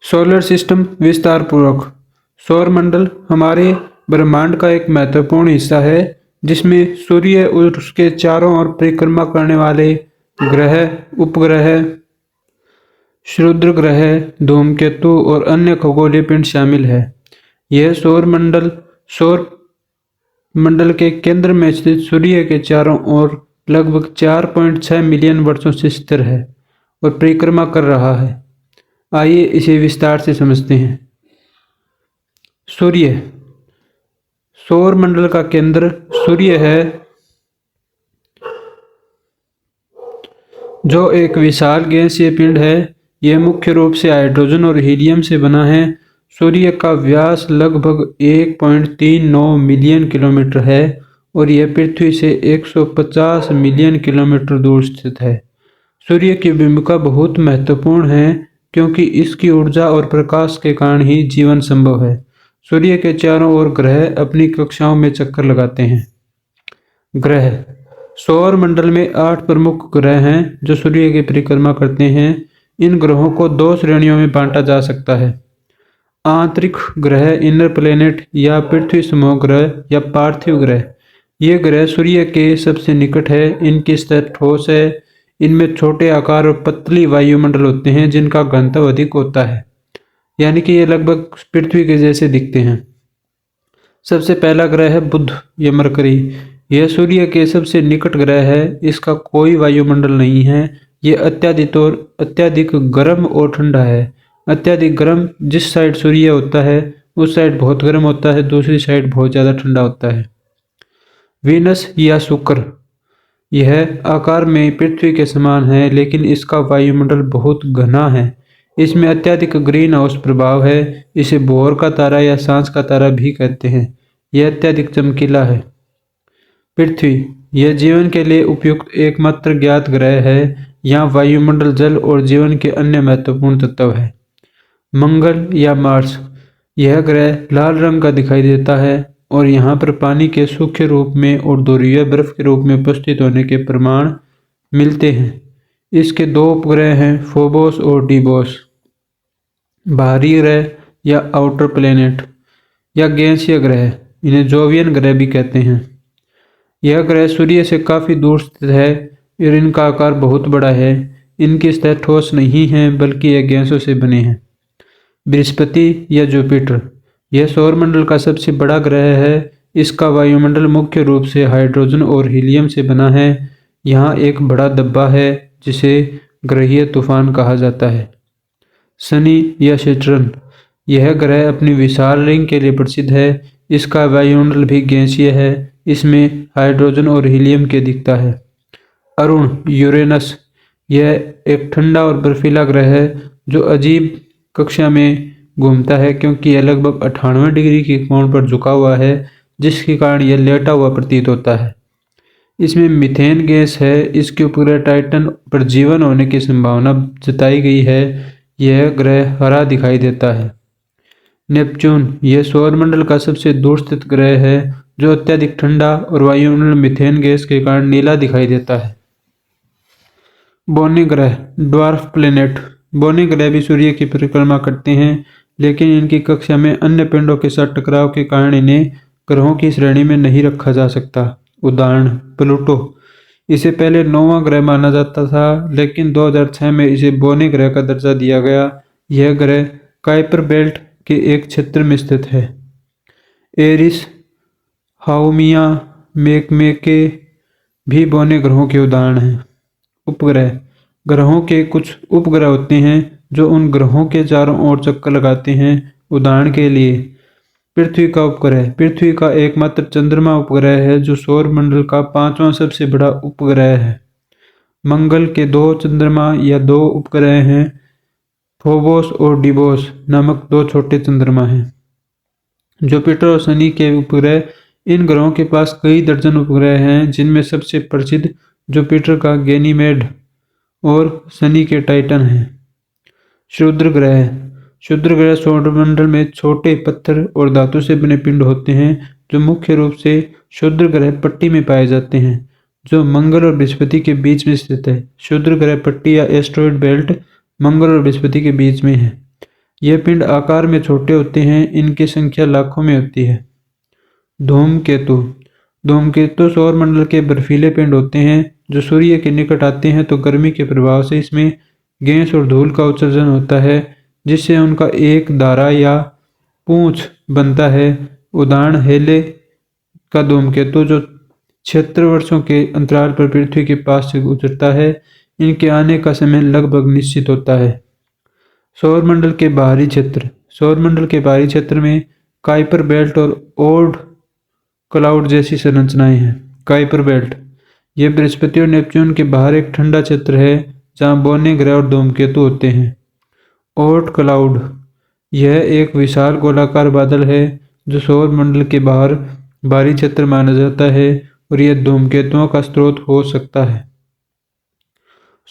Solar system विस्तार पूर्वक। सौर मंडल हमारे ब्रह्मांड का एक महत्वपूर्ण हिस्सा है जिसमें सूर्य और उसके चारों ओर परिक्रमा करने वाले ग्रह, उपग्रह, क्षुद्र ग्रह, धूमकेतु और अन्य खगोलीय पिंड शामिल है। यह सौर मंडल के केंद्र में स्थित सूर्य के चारों ओर लगभग 4.6 मिलियन वर्षों से स्थिर है और परिक्रमा कर रहा है। आइए इसे विस्तार से समझते हैं। सूर्य। सौर मंडल का केंद्र सूर्य है, जो एक विशाल गैसीय पिंड है। यह मुख्य रूप से हाइड्रोजन और हीलियम से बना है। सूर्य का व्यास लगभग 1.39 मिलियन किलोमीटर है और यह पृथ्वी से 150 मिलियन किलोमीटर दूर स्थित है। सूर्य की भूमिका बहुत महत्वपूर्ण है क्योंकि इसकी ऊर्जा और प्रकाश के कारण ही जीवन संभव है। सूर्य के चारों ओर ग्रह अपनी कक्षाओं में चक्कर लगाते हैं। ग्रह। सौर मंडल में 8 प्रमुख ग्रह हैं जो सूर्य की परिक्रमा करते हैं। इन ग्रहों को 2 श्रेणियों में बांटा जा सकता है। आंतरिक ग्रह, इनर प्लेनेट, या पृथ्वी समूह ग्रह या पार्थिव ग्रह। ये ग्रह सूर्य के सबसे निकट है। इनकी सतह ठोस है। इनमें छोटे आकार और पतली वायुमंडल होते हैं जिनका घनत्व अधिक होता है, यानी कि ये लगभग पृथ्वी के जैसे दिखते हैं। सबसे पहला ग्रह है बुध या मरकरी। यह सूर्य के सबसे निकट ग्रह है। इसका कोई वायुमंडल नहीं है। यह अत्यधिक गर्म और ठंडा है। अत्यधिक गर्म जिस साइड सूर्य होता है उस साइड बहुत गर्म होता है, दूसरी साइड बहुत ज़्यादा ठंडा होता है। वीनस या शुक्र। यह आकार में पृथ्वी के समान है लेकिन इसका वायुमंडल बहुत घना है। इसमें अत्यधिक ग्रीन हाउस प्रभाव है। इसे बोर का तारा या सांस का तारा भी कहते हैं। यह अत्यधिक चमकीला है। पृथ्वी। यह जीवन के लिए उपयुक्त एकमात्र ज्ञात ग्रह है। यहाँ वायुमंडल, जल और जीवन के अन्य महत्वपूर्ण तत्व है। मंगल या मार्स। यह ग्रह लाल रंग का दिखाई देता है और यहाँ पर पानी के सूखे रूप में और ध्रुवीय बर्फ के रूप में उपस्थित होने के प्रमाण मिलते हैं। इसके 2 उपग्रह हैं, फोबोस और डीबोस। बाहरी ग्रह या आउटर प्लेनेट या गैसीय ग्रह, इन्हें जोवियन ग्रह भी कहते हैं। यह ग्रह सूर्य से काफ़ी दूर स्थित है और इनका आकार बहुत बड़ा है। इनकी सतह ठोस नहीं है बल्कि यह गैसों से बने हैं। बृहस्पति या जुपिटर। यह सौरमंडल का सबसे बड़ा ग्रह है। इसका वायुमंडल मुख्य रूप से हाइड्रोजन और हीलियम से बना है। यहाँ एक बड़ा धब्बा है जिसे ग्रहीय तूफान कहा जाता है। शनि या सैटर्न। यह ग्रह अपनी विशाल रिंग के लिए प्रसिद्ध है। इसका वायुमंडल भी गैसीय है। इसमें हाइड्रोजन और हीलियम के दिखता है। अरुण, यूरेनस। यह एक ठंडा और बर्फीला ग्रह है जो अजीब कक्षा में घूमता है क्योंकि यह लगभग 98 डिग्री के कोण पर झुका हुआ है, जिसके कारण यह लेटा हुआ प्रतीत होता है। इसमें मीथेन गैस है। इसके उपग्रह टाइटन पर जीवन होने की संभावना जताई गई है। यह ग्रह हरा दिखाई देता है। नेपच्यून। यह सौरमंडल का सबसे दूर स्थित ग्रह है जो अत्यधिक ठंडा और वायुमंडल मीथेन गैस के कारण नीला दिखाई देता है। बोनी ग्रह, ड्वार्फ प्लेनेट। बोनी ग्रह भी सूर्य की परिक्रमा करते हैं लेकिन इनकी कक्षा में अन्य पिंडों के साथ टकराव के कारण इन्हें ग्रहों की श्रेणी में नहीं रखा जा सकता। उदाहरण प्लूटो। इसे पहले 9वां ग्रह माना जाता था लेकिन 2006 में इसे बोनी ग्रह का दर्जा दिया गया। यह ग्रह काइपर बेल्ट के एक क्षेत्र में स्थित है। एरिस, हाउमिया, मेकमेके भी बोने ग्रहों के उदाहरण हैं। उपग्रह। ग्रहों के कुछ उपग्रह होते हैं जो उन ग्रहों के चारों ओर चक्कर लगाते हैं। उदाहरण के लिए पृथ्वी का उपग्रह। पृथ्वी का एकमात्र चंद्रमा उपग्रह है जो सौर मंडल का 5वां सबसे बड़ा उपग्रह है। मंगल के 2 चंद्रमा या 2 उपग्रह हैं। फोबोस और डिबोस नामक 2 छोटे चंद्रमा हैं। जुपिटर और शनि के उपग्रह। इन ग्रहों के पास कई दर्जन उपग्रह हैं जिनमें सबसे प्रसिद्ध जुपिटर का गैनीमेड और शनि के टाइटन हैं। क्षुद्र ग्रह। क्षुद्र ग्रह सौरमंडल में छोटे पत्थर और धातु से बने पिंड होते हैं जो मुख्य रूप से क्षुद्र ग्रह पट्टी में पाए जाते हैं जो मंगल और बृहस्पति के बीच में स्थित है। क्षुद्र ग्रह पट्टी या एस्ट्रॉयड बेल्ट मंगल और बृहस्पति के बीच में है। ये पिंड आकार में छोटे होते हैं, इनकी संख्या लाखों में होती है। धूमकेतु। धूमकेतु सौरमंडल के बर्फीले पिंड होते हैं जो सूर्य के निकट आते हैं तो गर्मी के प्रभाव से इसमें गैस और धूल का उत्सर्जन होता है, जिससे उनका एक दारा या पूंछ बनता है। उदाहरण हेले का धूमकेतु जो 76 वर्षों के अंतराल पर पृथ्वी के पास से गुजरता है। इनके आने का समय लगभग निश्चित होता है। सौरमंडल के बाहरी क्षेत्र। सौरमंडल के बाहरी क्षेत्र में काइपर बेल्ट और ओर्ट क्लाउड जैसी संरचनाएं हैं। काइपर बेल्ट यह बृहस्पति और नेपच्यून के बाहर एक ठंडा क्षेत्र है जहां बौने ग्रह और धूमकेतु होते हैं। ओर्ट क्लाउड यह एक विशाल गोलाकार बादल है जो सौरमंडल के बाहर बाहरी क्षेत्र माना जाता है और यह धूमकेतुओं का स्रोत हो सकता है।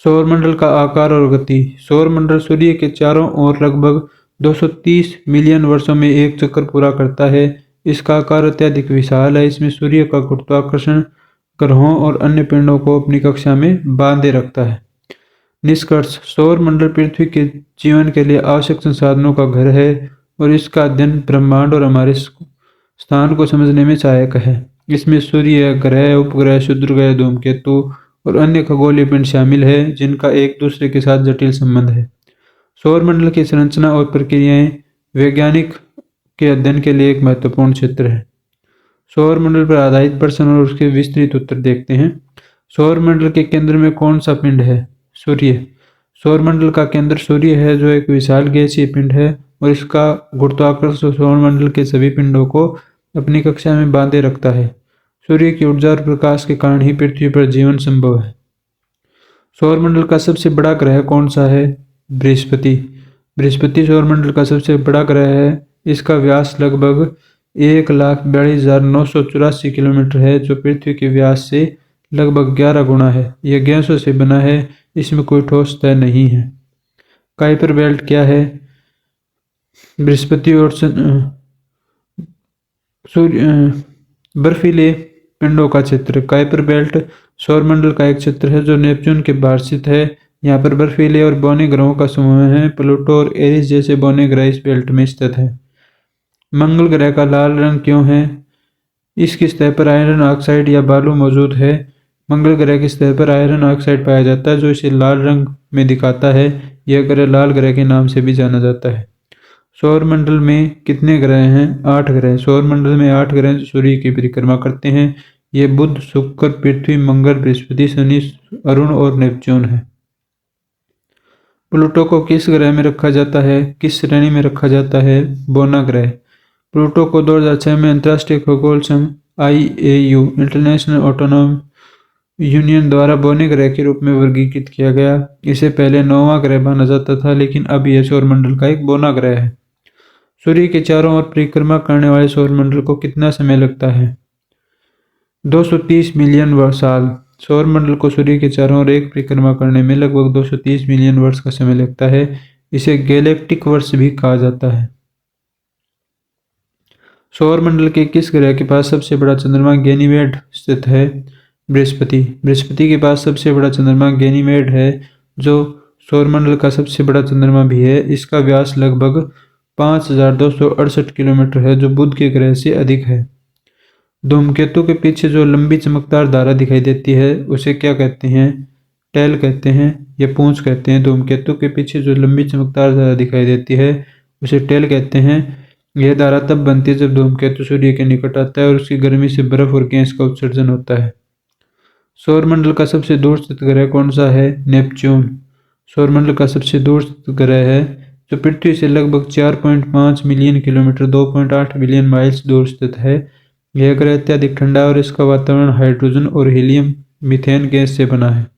सौरमंडल का आकार और गति। सौरमंडल सूर्य के चारों ओर लगभग 230 मिलियन वर्षों में एक चक्कर पूरा करता है। इसका आकार अत्यधिक विशाल है। इसमें सूर्य का गुरुत्वाकर्षण ग्रहों और अन्य पिंडों को अपनी कक्षा में बांधे रखता है। निष्कर्ष। सौरमंडल पृथ्वी के जीवन के लिए आवश्यक संसाधनों का घर है और इसका अध्ययन ब्रह्मांड और हमारे स्थान को समझने में सहायक है। इसमें सूर्य, ग्रह, उपग्रह, क्षुद्रग्रह, धूमकेतु और अन्य खगोलीय पिंड शामिल है जिनका एक दूसरे के साथ जटिल संबंध है। सौरमंडल की संरचना और प्रक्रियाएं वैज्ञानिक के अध्ययन के लिए एक महत्वपूर्ण क्षेत्र है। सौरमंडल पर आधारित प्रश्न और उसके विस्तृत उत्तर देखते हैं। सौरमंडल के केंद्र में कौन सा पिंड है? सूर्य। सौरमंडल का केंद्र सूर्य है जो एक विशाल गैसीय पिंड है और इसका गुरुत्वाकर्षण सौरमंडल के सभी पिंडों को अपनी कक्षा में बांधे रखता है। सूर्य की ऊर्जा और प्रकाश के कारण ही पृथ्वी पर जीवन संभव है। सौरमंडल का सबसे बड़ा ग्रह कौन सा है? बृहस्पति। बृहस्पति सौरमंडल का सबसे बड़ा ग्रह है। इसका व्यास लगभग 1,42,984 किलोमीटर है जो पृथ्वी के व्यास से लगभग 11 गुना है। यह गैसों से बना है। इसमें कोई ठोस तय नहीं है। काइपर बेल्ट क्या है? बृहस्पति और सूर्य बर्फीले पिंडों का क्षेत्र। काइपर बेल्ट सौरमंडल का एक क्षेत्र है जो नेपच्यून के बाहर स्थित है। यहाँ पर बर्फीले और बौने ग्रहों का समूह है। प्लूटो और एरिस जैसे बौने ग्रह इस बेल्ट में स्थित है। मंगल ग्रह का लाल रंग क्यों है? इसकी सतह पर आयरन ऑक्साइड या बालू मौजूद है। मंगल ग्रह की सतह पर आयरन ऑक्साइड पाया जाता है जो इसे लाल रंग में दिखाता है। यह ग्रह लाल ग्रह के नाम से भी जाना जाता है। सौरमंडल में कितने ग्रह हैं? 8 ग्रह। सौरमंडल में 8 ग्रह सूर्य की परिक्रमा करते हैं। ये बुध, शुक्र, पृथ्वी, मंगल, बृहस्पति, शनि, अरुण और नेपच्यून है। प्लूटो को किस ग्रह में रखा जाता है? किस श्रेणी में रखा जाता है? बौना ग्रह। प्लूटो को 2006 में अंतर्राष्ट्रीय खगोल संघ IAU इंटरनेशनल ऑटोनॉम यूनियन द्वारा बौने ग्रह के रूप में वर्गीकृत किया गया। इसे पहले 9वां ग्रह माना जाता था लेकिन अब यह सौरमंडल का एक बौना ग्रह है। सूर्य के चारों ओर परिक्रमा करने वाले सौरमंडल को कितना समय लगता है? 230 मिलियन साल। सौरमंडल को सूर्य के चारों ओर एक परिक्रमा करने में लगभग 230 मिलियन वर्ष का समय लगता है। इसे गैलेक्टिक वर्ष भी कहा जाता है। सौरमंडल के किस ग्रह के पास सबसे बड़ा चंद्रमा गैनीमेड स्थित है? बृहस्पति। बृहस्पति के पास सबसे बड़ा चंद्रमा गैनीमेड है जो सौरमंडल का सबसे बड़ा चंद्रमा भी है। इसका व्यास लगभग 5,268 किलोमीटर है जो बुध के ग्रह से अधिक है। धूमकेतु के पीछे जो लंबी चमकदार धारा दिखाई देती है उसे क्या कहते हैं? टेल कहते हैं या पूंछ कहते हैं। धूमकेतु के पीछे जो लंबी चमकदार धारा दिखाई देती है उसे टेल कहते हैं। यह धारा तब बनती है जब धूमकेतु सूर्य के निकट आता है और उसकी गर्मी से बर्फ और गैस का उत्सर्जन होता है। सौरमंडल का सबसे दूर स्थित ग्रह कौन सा है? नेपच्यून। सौरमंडल का सबसे दूर स्थित ग्रह है जो पृथ्वी से लगभग 4.5 मिलियन किलोमीटर 2.8 बिलियन माइल्स दूर स्थित है। यह ग्रह अत्यधिक ठंडा और इसका वातावरण हाइड्रोजन और हीलियम मीथेन गैस से बना है।